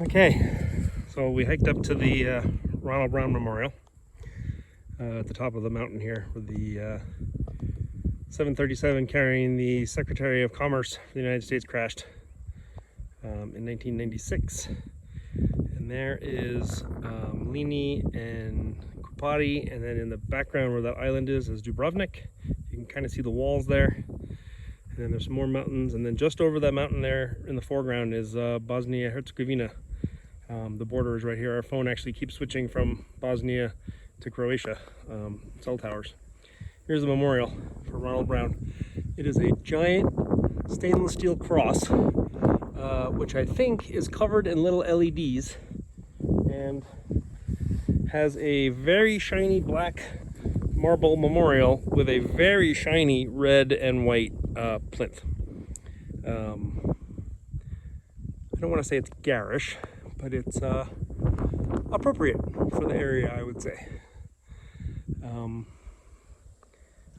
Okay, so we hiked up to the Ronald Memorial at the top of the mountain here with the 737 carrying the Secretary of Commerce for the United States crashed in 1996. And there is Mlini and Kupari, and then in the background where that island is Dubrovnik. You can kind of see the walls there. And then there's some more mountains, and then just over that mountain there in the foreground is Bosnia-Herzegovina. The border is right here. Our phone actually keeps switching from Bosnia to Croatia cell towers. Here's the memorial for Ronald Brown. It is a giant stainless steel cross, which I think is covered in little LEDs and has a very shiny black marble memorial with a very shiny red and white plinth. I don't want to say it's garish, but it's appropriate for the area, I would say.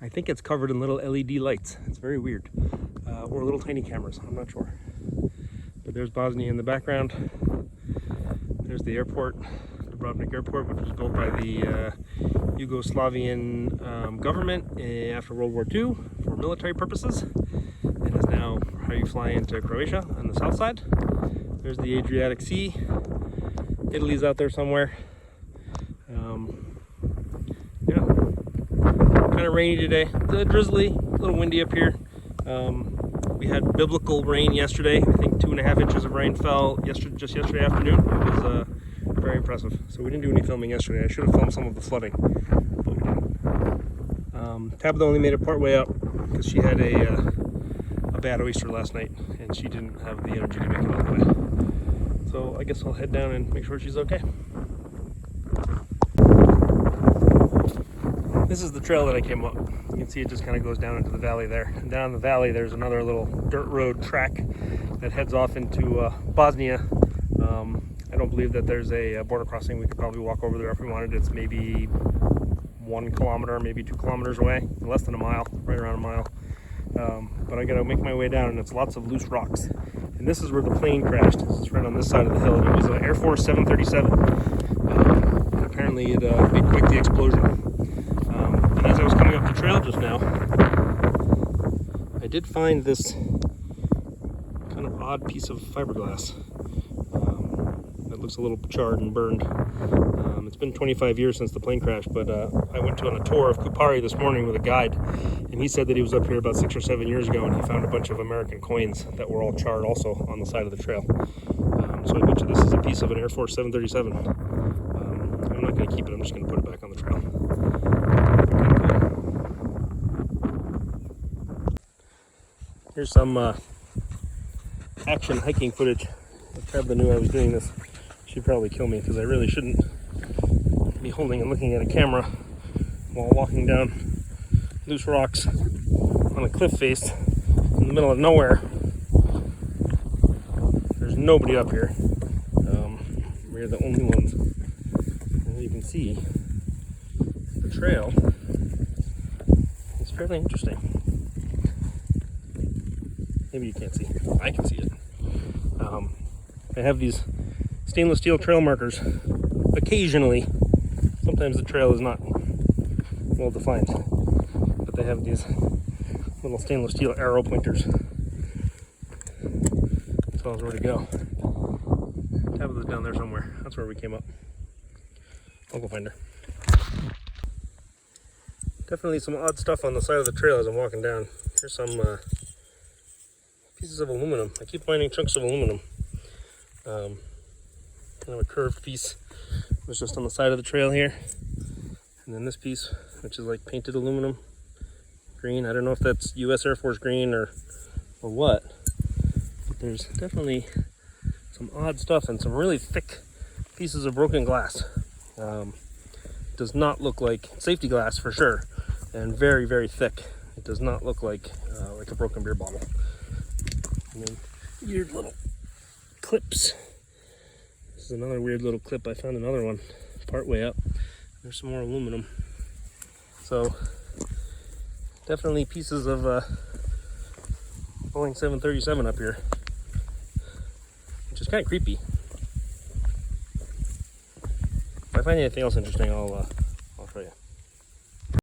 I think it's covered in little LED lights. It's very weird. Or little tiny cameras, I'm not sure. But there's Bosnia in the background. There's the airport, Dubrovnik Airport, which was built by the Yugoslavian government after World War II for military purposes. And is now how you fly into Croatia on the south side. There's the Adriatic Sea. Italy's out there somewhere. Yeah, kind of rainy today. Drizzly, a little windy up here. We had biblical rain yesterday. I think 2.5 inches of rain fell just yesterday afternoon. It was very impressive. So we didn't do any filming yesterday. I should have filmed some of the flooding, but we didn't. Tabitha only made it part way up because she had a bad oyster last night, and she didn't have the energy to make it all the way. So I guess I'll head down and make sure she's okay. This is the trail that I came up. You can see it just kind of goes down into the valley there. And down the valley there's another little dirt road track that heads off into Bosnia. I don't believe that there's a border crossing. We could probably walk over there if we wanted. It's maybe 1 kilometer, maybe 2 kilometers away. Less than a mile, right around a mile. But I gotta make my way down, and it's lots of loose rocks. And this is where the plane crashed. This is right on this side of the hill. It was an Air Force 737. And apparently it made quite the explosion. And as I was coming up the trail just now, I did find this kind of odd piece of fiberglass that looks a little charred and burned. It's been 25 years since the plane crashed, but I went on a tour of Kupari this morning with a guide, and he said that he was up here about 6 or 7 years ago, and he found a bunch of American coins that were all charred also on the side of the trail. So I bet you this is a piece of an Air Force 737. I'm not going to keep it, I'm just going to put it back on the trail. Here's some action hiking footage. If Tabitha knew I was doing this, she'd probably kill me, because I really shouldn't be holding and looking at a camera while walking down loose rocks on a cliff face in the middle of nowhere. There's nobody up here. We're the only ones. As you can see, the trail is fairly interesting. Maybe you can't see. I can see it. I have these stainless steel trail markers. Occasionally, sometimes the trail is not well defined, but they have these little stainless steel arrow pointers. That tells where to go. Tabitha's down there somewhere. That's where we came up. I'll go find her. Definitely some odd stuff on the side of the trail as I'm walking down. Here's some pieces of aluminum. I keep finding chunks of aluminum. Kind of a curved piece was just on the side of the trail here, and then this piece, which is like painted aluminum green. I don't know if that's U.S. Air Force green or what, but there's definitely some odd stuff and some really thick pieces of broken glass. Does not look like safety glass for sure, and very, very thick. It does not look like a broken beer bottle. And then weird little clips. This is another weird little clip. I found another one part way up. There's some more aluminum. So definitely pieces of Boeing 737 up here, which is kind of creepy. If I find anything else interesting, I'll